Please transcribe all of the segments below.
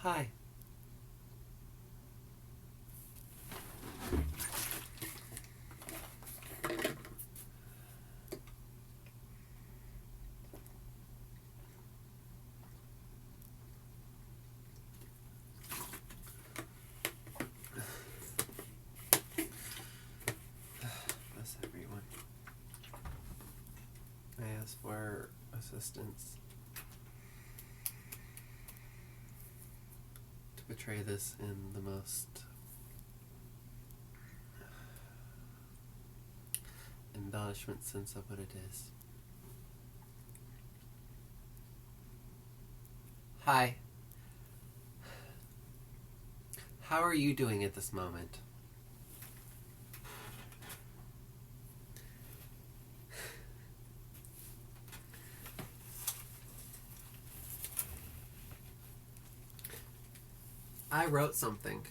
Hi. Bless everyone. I ask for assistance to portray this in the most embellishment sense of what it is. Hi. How are you doing at this moment? I wrote something.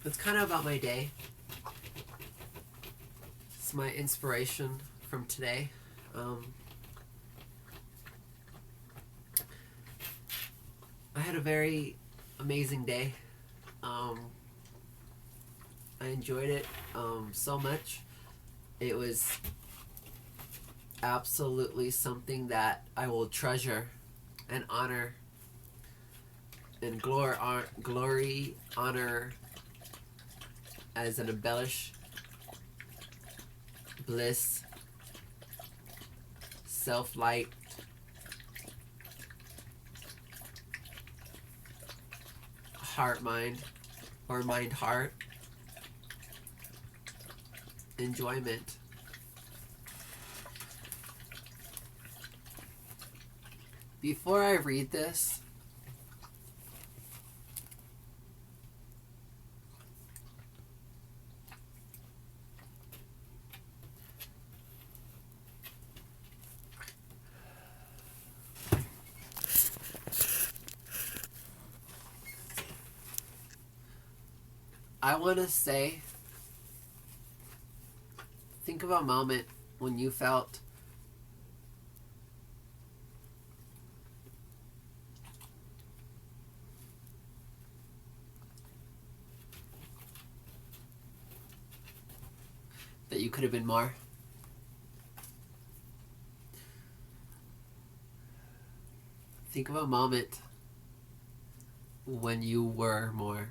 It's kind of about my day. It's my inspiration from today. I had a very amazing day. I enjoyed it so much. It was absolutely something that I will treasure and honor and glory, honor as an embellish, bliss, self-light, heart-mind, or mind-heart, enjoyment. Before I read this, I want to say, think of a moment when you felt that you could have been more. Think of a moment when you were more.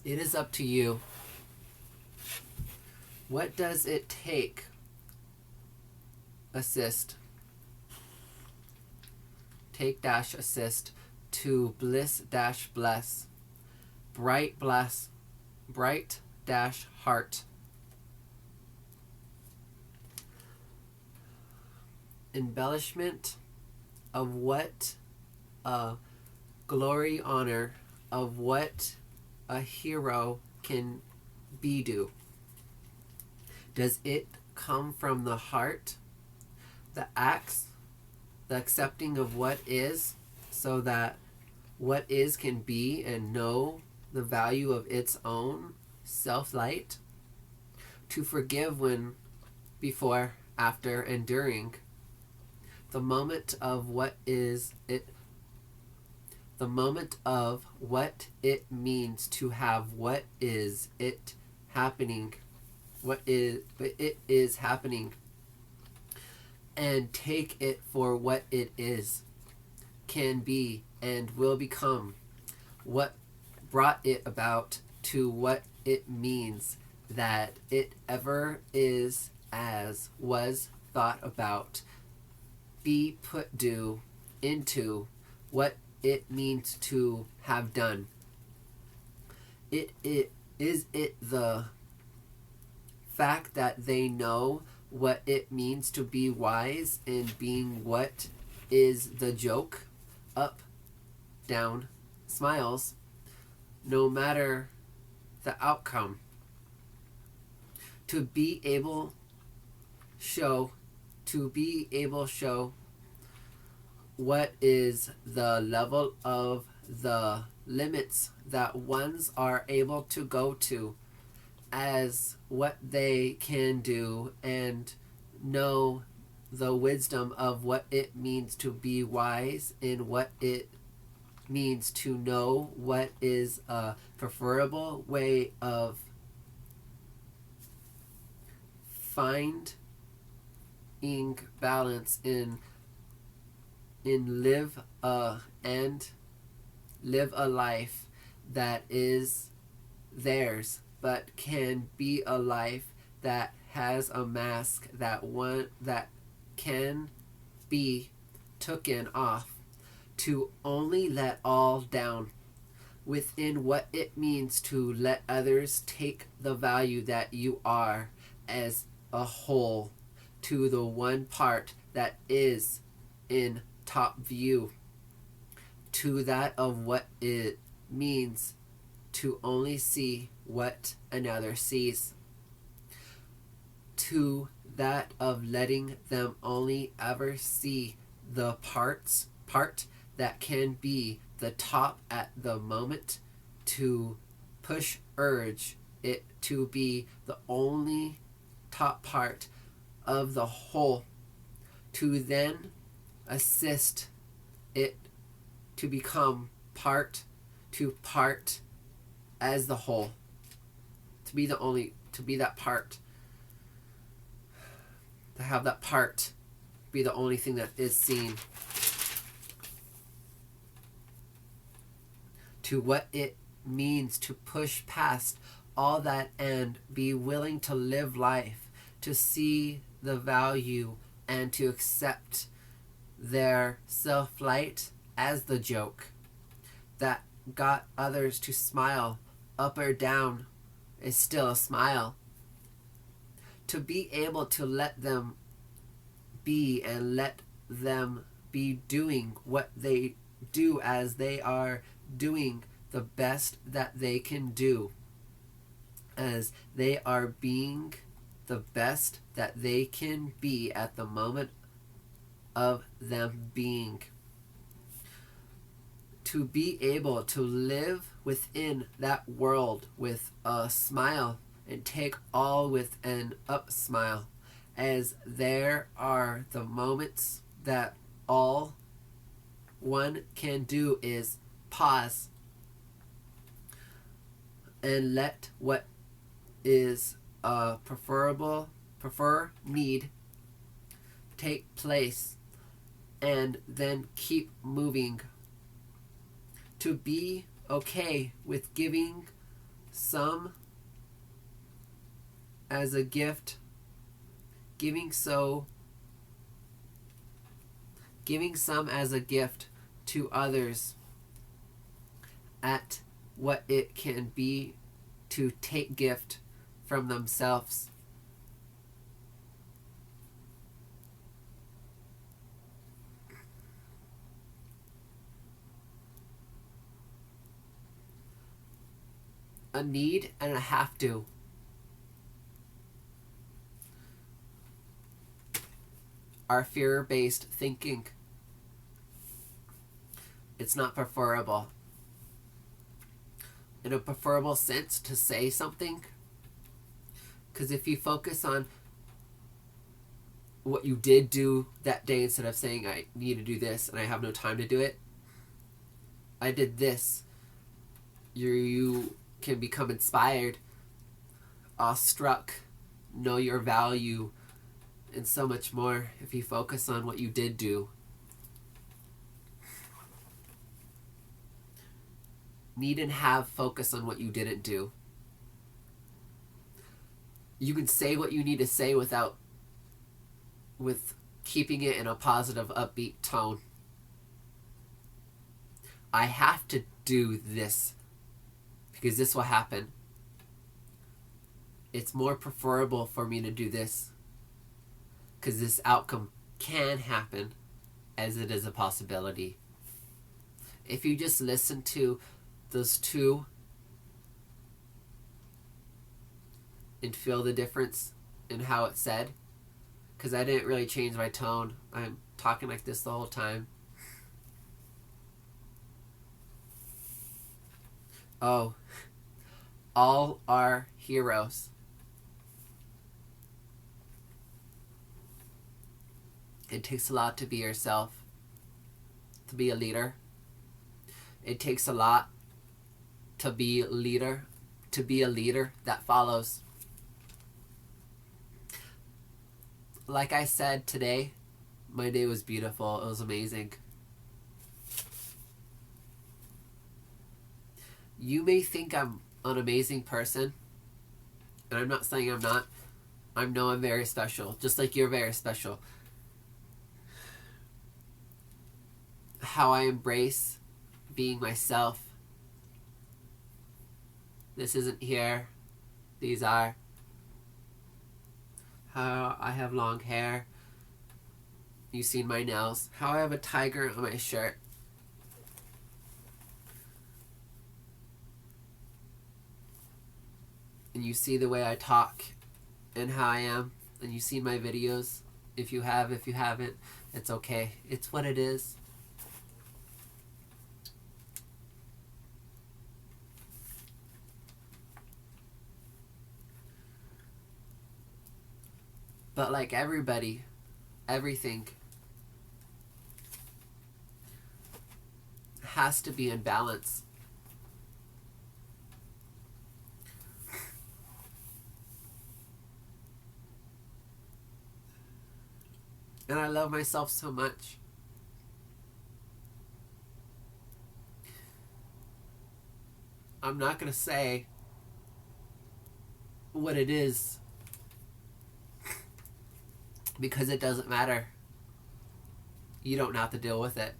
It is up to you. What does it take? Assist. Take dash assist to bliss dash bless. Bright bless. Bright dash heart. Embellishment of what glory, honor of what a hero can be do. Does it come from the heart, the acts, the accepting of what is, so that what is can be and know the value of its own self-light? To forgive when, before, after, and during. The moment of what is it. The moment of what it means to have what is it happening. What is it is happening. And take it for what it is, can be, and will become. What brought it about to what it means that it ever is as was thought about. Be put due into what it means to have done. It is it the fact that they know what it means to be wise in being what is the joke? Up, down, smiles. No matter the outcome. To be able show what is the level of the limits that ones are able to go to as what they can do, and know the wisdom of what it means to be wise, and what it means to know what is a preferable way of finding balance in live a life that is theirs, but can be a life that has a mask that can be taken off, to only let all down within what it means to let others take the value that you are as a whole to the one part that is in top view, to that of what it means to only see what another sees, to that of letting them only ever see the part that can be the top at the moment, to urge it to be the only top part of the whole, to then assist it to become part as the whole, to be that part, to have that part be the only thing that is seen, to what it means to push past all that and be willing to live life, to see the value and to accept their self-light as the joke that got others to smile up or down is still a smile. To be able to let them be and let them be doing what they do as they are doing the best that they can do, as they are being the best that they can be at the moment of them being. To be able to live within that world with a smile and take all with an up smile, as there are the moments that all one can do is pause and let what is a prefer need take place, and then keep moving. To be okay with giving some as a gift, giving some as a gift to others at what it can be to take gift from themselves. A need and a have to. Are fear-based thinking. It's not preferable. In a preferable sense to say something, because if you focus on what you did do that day instead of saying I need to do this and I have no time to do it, I did this, you can become inspired, awestruck, know your value, and so much more if you focus on what you did do. Need and have focus on what you didn't do. You can say what you need to say with keeping it in a positive, upbeat tone. I have to do this because this will happen. It's more preferable for me to do this because this outcome can happen, as it is a possibility. If you just listen to those two and feel the difference in how it's said, because I didn't really change my tone. I'm talking like this the whole time. Oh, all are heroes. It takes a lot to be yourself, to be a leader. It takes a lot to be a leader that follows. Like I said today, my day was beautiful. It was amazing. You may think I'm an amazing person, and I'm not saying I'm not. I know I'm very special, just like you're very special. How I embrace being myself. This isn't here. These are. How I have long hair. You've seen my nails. How I have a tiger on my shirt. And you see the way I talk and how I am. And you've seen my videos. If you have, if you haven't, it's okay. It's what it is. But like everybody, everything has to be in balance. And I love myself so much. I'm not going to say what it is, because it doesn't matter. You don't have to deal with it.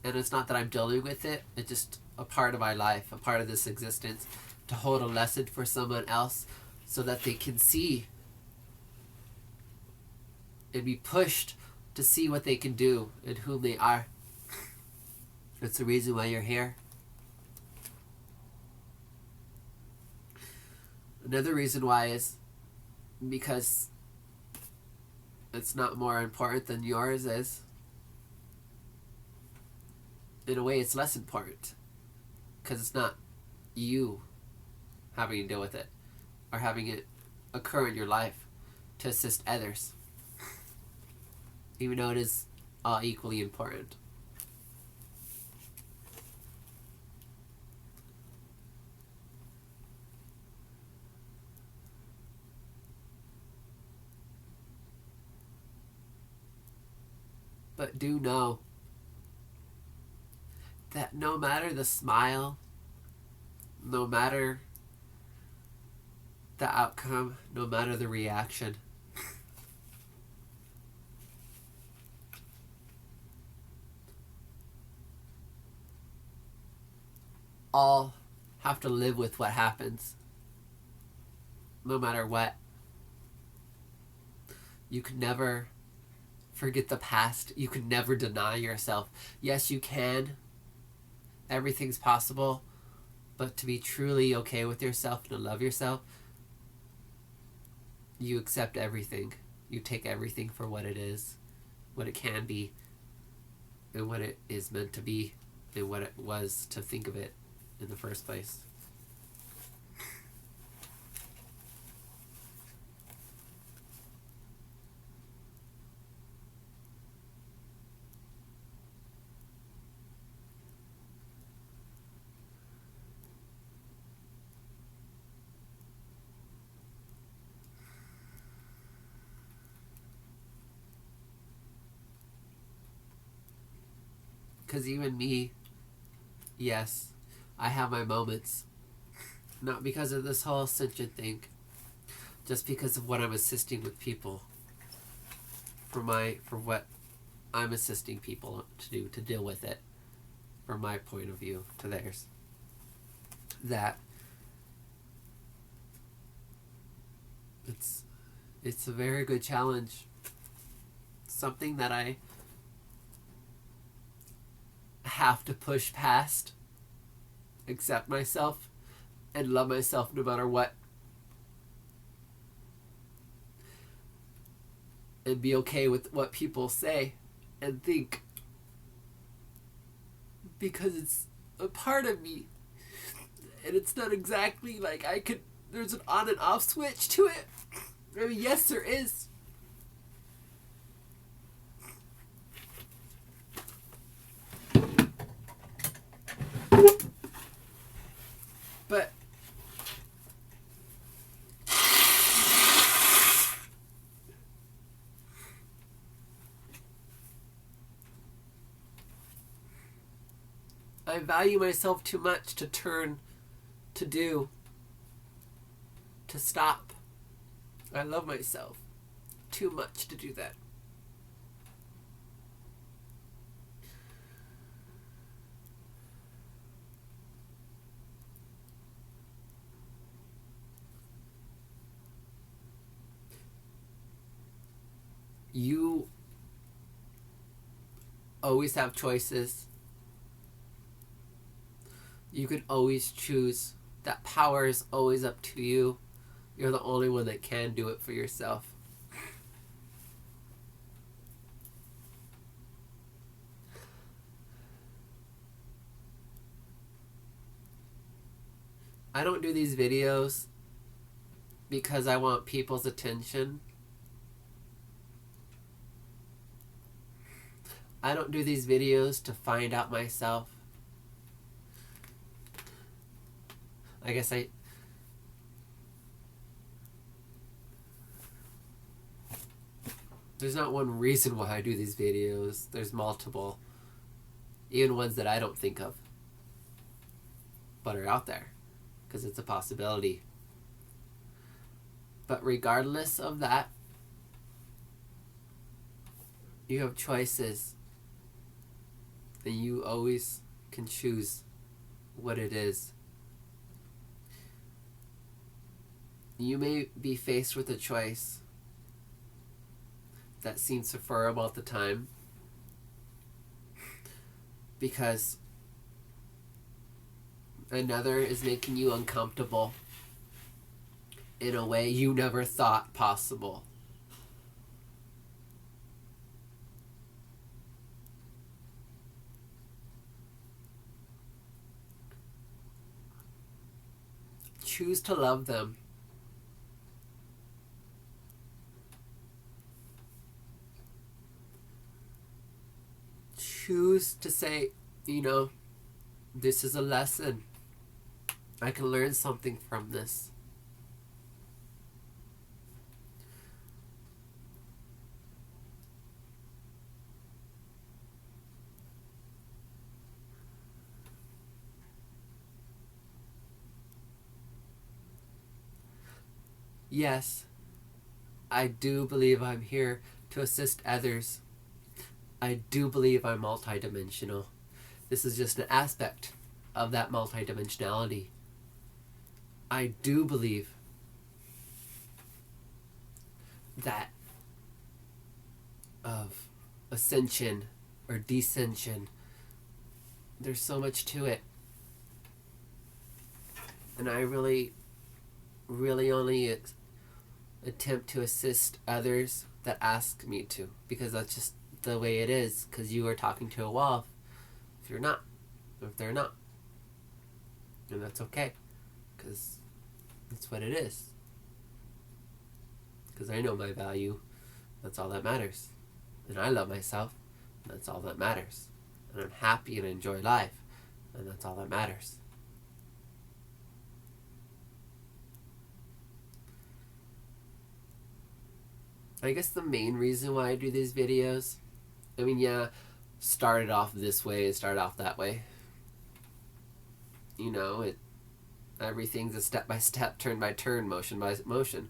And it's not that I'm dealing with it. It's just a part of my life, a part of this existence, to hold a lesson for someone else so that they can see and be pushed to see what they can do and whom they are. That's the reason why you're here. Another reason why is because it's not more important than yours is. In a way, it's less important because it's not you having to deal with it or having it occur in your life to assist others, even though it is all equally important. But do know that no matter the smile, no matter the outcome, no matter the reaction, all have to live with what happens. No matter what. You can never forget the past. You can never deny yourself. Yes, you can. Everything's possible. But to be truly okay with yourself and to love yourself, you accept everything. You take everything for what it is, what it can be, and what it is meant to be, and what it was to think of it in the first place. Because even me, yes, I have my moments. Not because of this whole ascension thing. Just because of what I'm assisting with people. For what I'm assisting people to do, to deal with it. From my point of view to theirs. That it's a very good challenge. Something that I have to push past, accept myself, and love myself no matter what. and be okay with what people say and think, because it's a part of me, and it's not exactly like there's an on and off switch to it. I mean, yes, there is. But I value myself too much to turn, to stop. I love myself too much to do that. You always have choices. You can always choose. That power is always up to you. You're the only one that can do it for yourself. I don't do these videos because I want people's attention. I don't do these videos to find out myself. I guess there's not one reason why I do these videos. There's multiple. Even ones that I don't think of, but are out there, because it's a possibility. But regardless of that, you have choices, and you always can choose what it is. You may be faced with a choice that seems preferable at the time, because another is making you uncomfortable in a way you never thought possible. Choose to love them. Choose to say, this is a lesson. I can learn something from this. Yes, I do believe I'm here to assist others. I do believe I'm multidimensional. This is just an aspect of that multidimensionality. I do believe that of ascension or descension. There's so much to it. And I really only attempt to assist others that ask me to, because that's just the way it is, because you are talking to a wall if you're not, or if they're not. And that's okay, because that's what it is. Because I know my value. That's all that matters. And I love myself. And that's all that matters. And I'm happy and I enjoy life. And that's all that matters. I guess the main reason why I do these videos, started off this way, it started off that way. Everything's a step-by-step, turn-by-turn, motion-by-motion.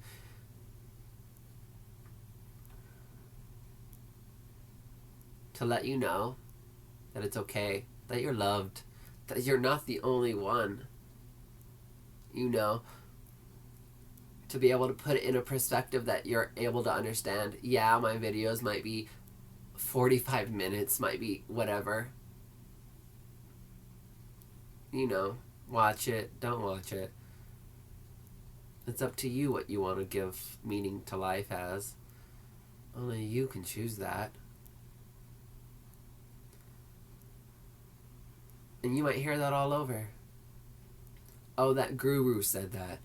To let you know that it's okay, that you're loved, that you're not the only one. To be able to put it in a perspective that you're able to understand. Yeah, my videos might be 45 minutes, might be whatever. Watch it, don't watch it. It's up to you what you want to give meaning to life as. Only you can choose that. And you might hear that all over. Oh, that guru said that.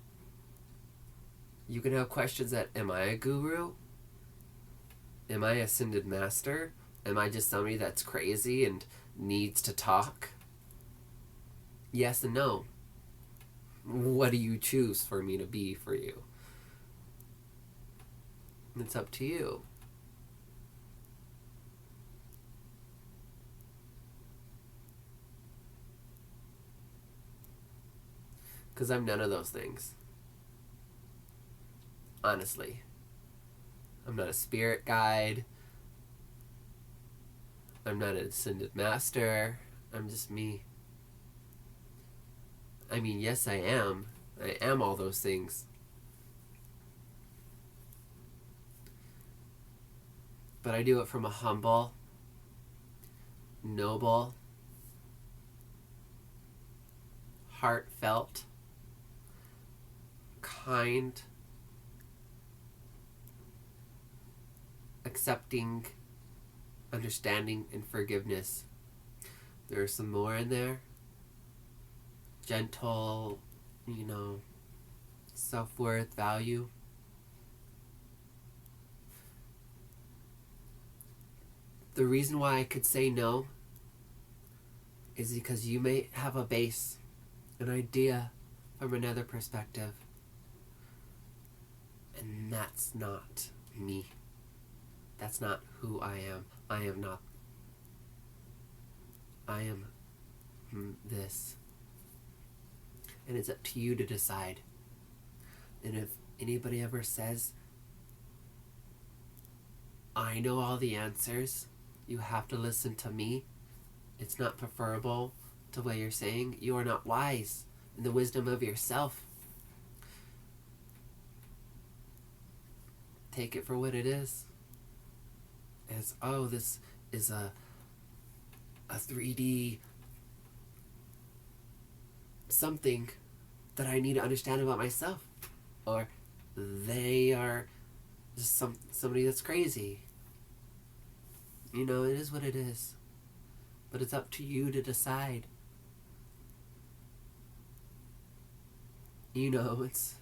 You can have questions that, am I a guru? Am I ascended master? Am I just somebody that's crazy and needs to talk? Yes and no. What do you choose for me to be for you? It's up to you. Because I'm none of those things. Honestly. I'm not a spirit guide. I'm not an ascended master. I'm just me. I mean, yes, I am. I am all those things. But I do it from a humble, noble, heartfelt, kind, accepting, understanding, and forgiveness. There's some more in there. Gentle, self-worth, value. The reason why I could say no is because you may have a base, an idea from another perspective. And that's not me. That's not who I am. I am not. I am this. And it's up to you to decide. And if anybody ever says, I know all the answers, you have to listen to me, it's not preferable to what you're saying, you are not wise in the wisdom of yourself. Take it for what it is. As, oh, this is a 3D something that I need to understand about myself. Or they are just somebody that's crazy. It is what it is. But it's up to you to decide. It's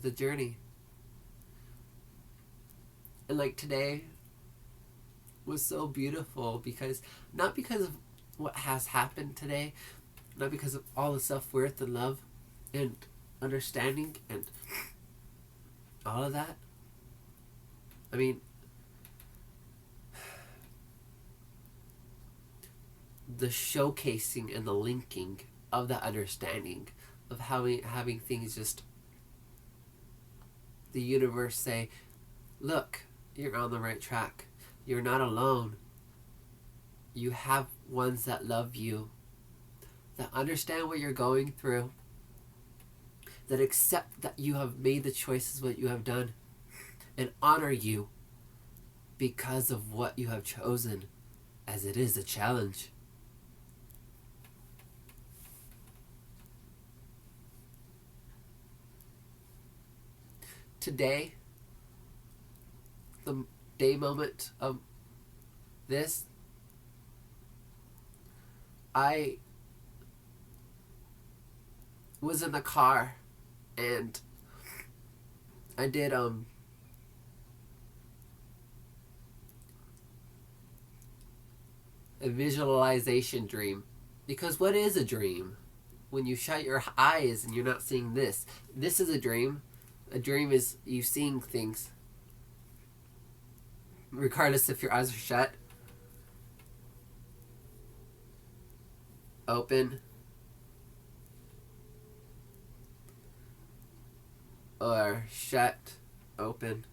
a journey. And like today was so beautiful because, not because of what has happened today, not because of all the self-worth and love and understanding and all of that. I mean, the showcasing and the linking of that understanding of having things just, the universe say, look, you're on the right track. You're not alone. You have ones that love you, that understand what you're going through, that accept that you have made the choices what you have done, and honor you because of what you have chosen, as it is a challenge. Today, the day moment of this, I was in the car and I did a visualization dream. Because what is a dream? When you shut your eyes and you're not seeing this. This is a dream. A dream is you seeing things, regardless if your eyes are shut, open, or shut, open.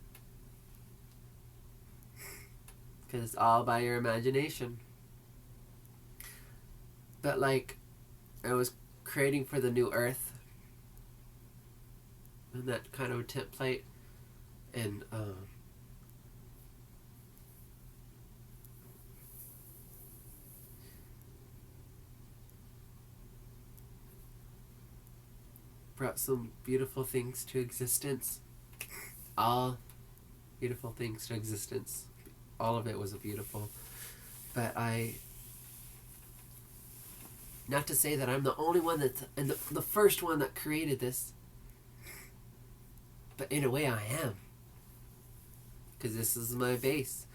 Because it's all by your imagination. But like, I was creating for the new earth, and that kind of a template, and brought some beautiful things to existence, all beautiful things to existence. All of it was beautiful. But not to say that I'm the only one and the first one that created this, but in a way I am. Because this is my base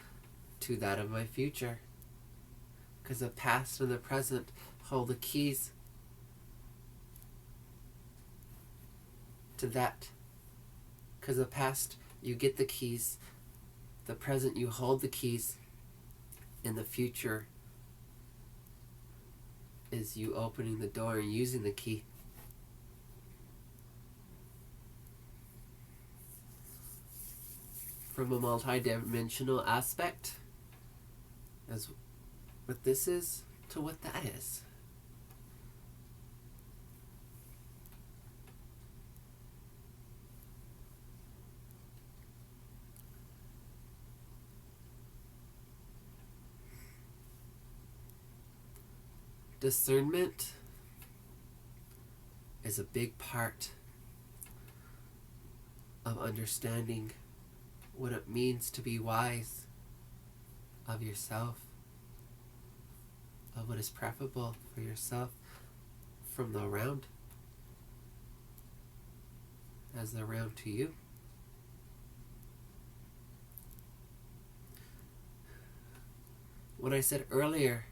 to that of my future. Because the past and the present hold the keys to that. Because the past, you get the keys. The present, you hold the keys. And the future is you opening the door and using the key. From a multi-dimensional aspect, as what this is to what that is. Discernment is a big part of understanding what it means to be wise of yourself, of what is preferable for yourself from the around as the around to you. What I said earlier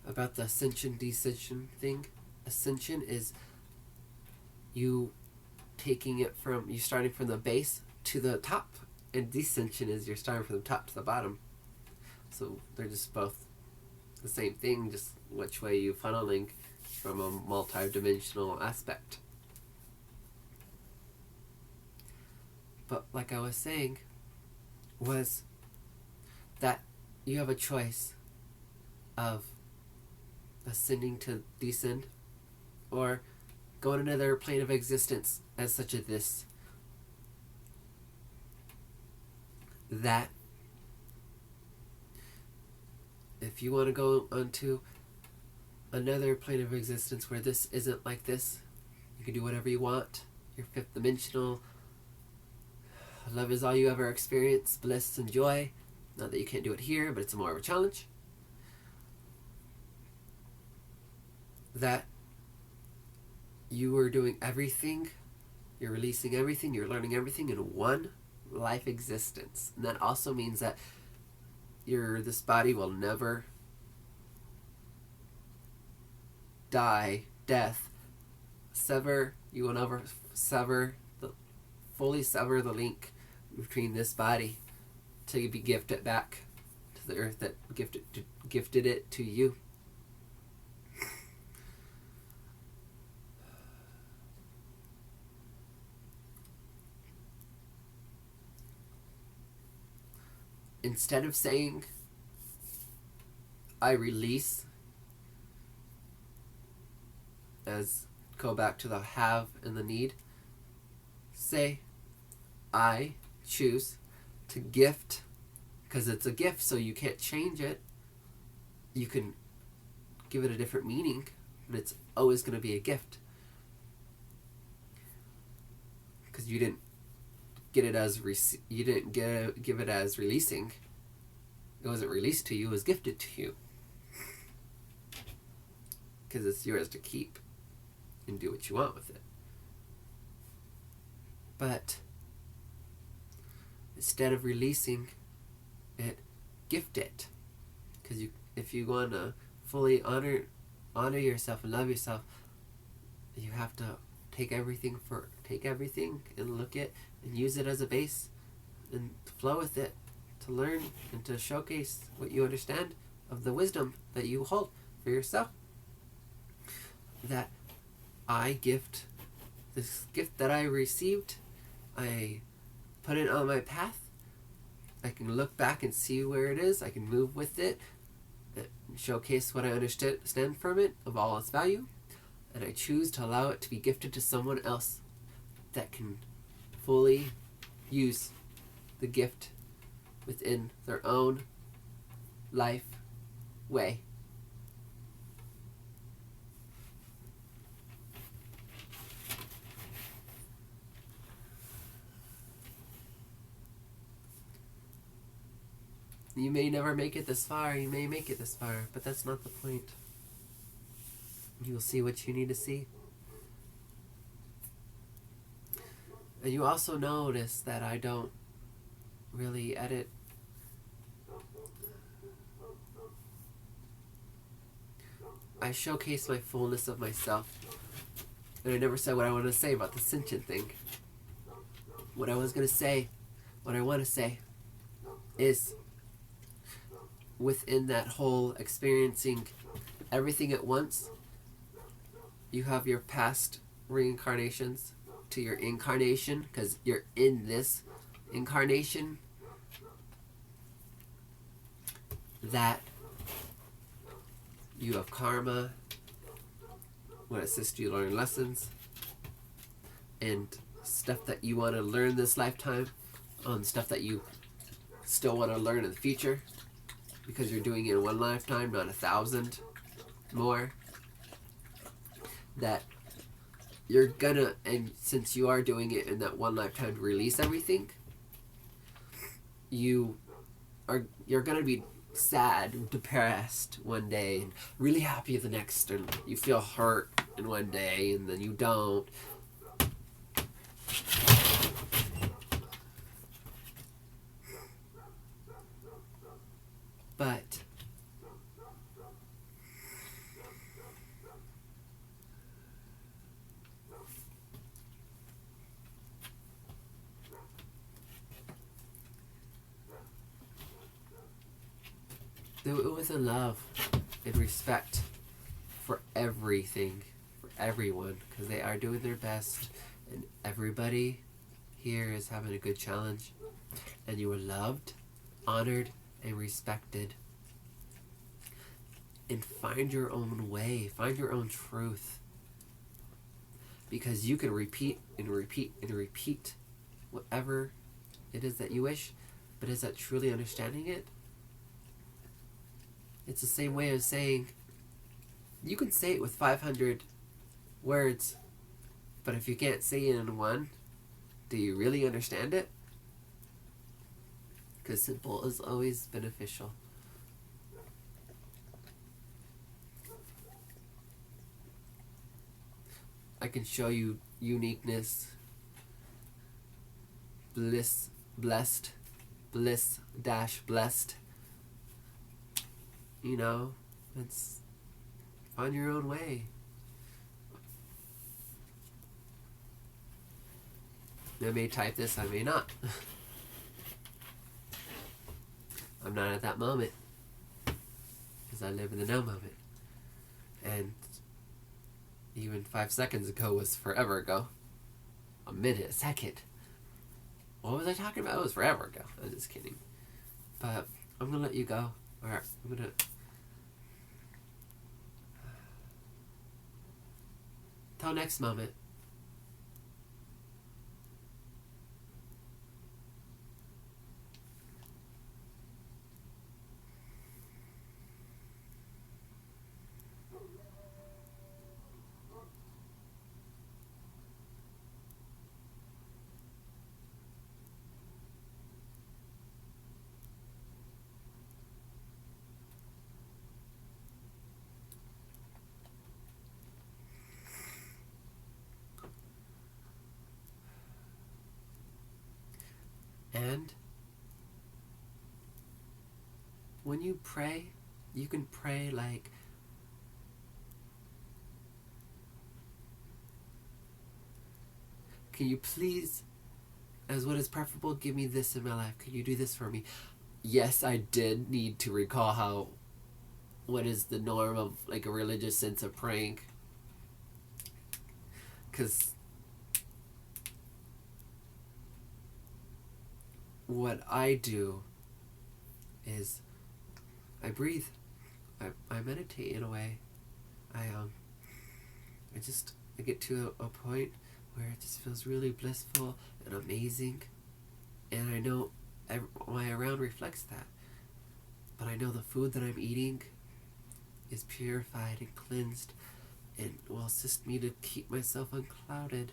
about the ascension descension thing, ascension is you taking it from, you starting from the base to the top, and descension is you're starting from the top to the bottom. So they're just both the same thing, just which way you funneling from a multi-dimensional aspect. But like I was saying, was that you have a choice of ascending to descend, or go to another plane of existence as such as this. That if you want to go onto another plane of existence where this isn't like this, you can do whatever you want. Your fifth dimensional. Love is all you ever experience, bliss and joy. Not that you can't do it here, but it's more of a challenge. That you are doing everything, you're releasing everything, you're learning everything in one life existence. And that also means that this body will never die, death, you will never fully sever the link between this body to be gifted back to the earth that gifted it to you. Instead of saying, I release, as go back to the have and the need, say, I choose to gift, because it's a gift, so you can't change it. You can give it a different meaning, but it's always going to be a gift. Because you didn't get it as give it as releasing. It wasn't released to you, it was gifted to you. Because it's yours to keep and do what you want with it. But instead of releasing it, gift it. Because if you want to fully honor yourself and love yourself, you have to take everything and look at and use it as a base and flow with it to learn and to showcase what you understand of the wisdom that you hold for yourself. That I gift this gift that I received, I put it on my path. I can look back and see where it is. I can move with it and showcase what I understand from it of all its value. And I choose to allow it to be gifted to someone else that can fully use the gift within their own life way. You may never make it this far, you may make it this far, but that's not the point. You'll see what you need to see. And you also notice that I don't really edit. I showcase my fullness of myself. And I never said what I wanted to say about the sentient thing. What I was going to say, what I want to say, is within that whole experiencing everything at once, you have your past reincarnations to your incarnation, because you're in this incarnation, that you have karma would assist you learn lessons and stuff that you want to learn this lifetime, on stuff that you still want to learn in the future, because you're doing it in one lifetime, not 1,000 more. That you're gonna, and since you are doing it in that one lifetime to release everything, you're gonna be sad, depressed one day, and really happy the next, and you feel hurt in one day, and then you don't. But do it with a love and respect for everything, for everyone, because they are doing their best, and everybody here is having a good challenge, and you are loved, honored, and respected. And find your own way, find your own truth, because you can repeat and repeat and repeat whatever it is that you wish, but is that truly understanding it? It's the same way of saying, you can say it with 500 words, but if you can't say it in one, do you really understand it? Because simple is always beneficial. I can show you uniqueness, bliss, blessed, bliss dash blessed. You know, it's on your own way. I may type this, I may not. I'm not at that moment, because I live in the now moment. And even 5 seconds ago was forever ago. A minute, a second. What was I talking about? It was forever ago. I'm just kidding. But I'm going to let you go. Alright, I'm going to... Till next moment. And when you pray, you can pray like, can you please, as what is preferable, give me this in my life? Could you do this for me? Yes, I did need to recall how, what is the norm of like a religious sense of praying. Because what I do is I breathe. I meditate in a way. I get to a point where it just feels really blissful and amazing, and I know my around reflects that. But I know the food that I'm eating is purified and cleansed, and will assist me to keep myself unclouded.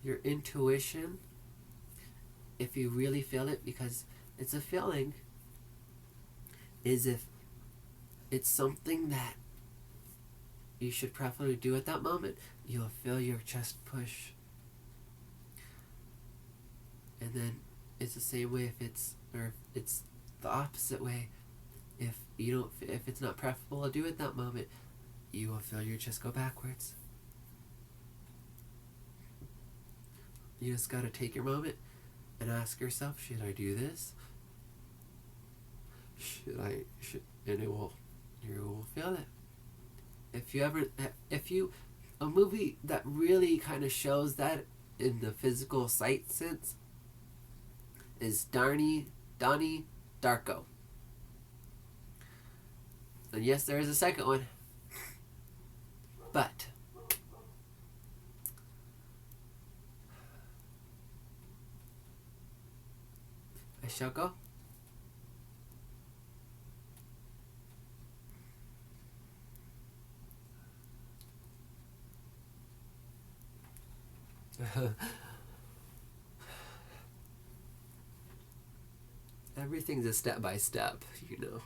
your intuition, if you really feel it, because it's a feeling, is if it's something that you should preferably do at that moment, you'll feel your chest push. And then it's the same way if it's the opposite way. If it's not preferable to do it that moment, you will feel your chest go backwards. You just gotta take your moment and ask yourself, should I do this? And you will feel it. A movie that really kind of shows that in the physical sight sense is Donnie Darko. And yes, there is a second one. But I shall go. Everything's a step by step, you know.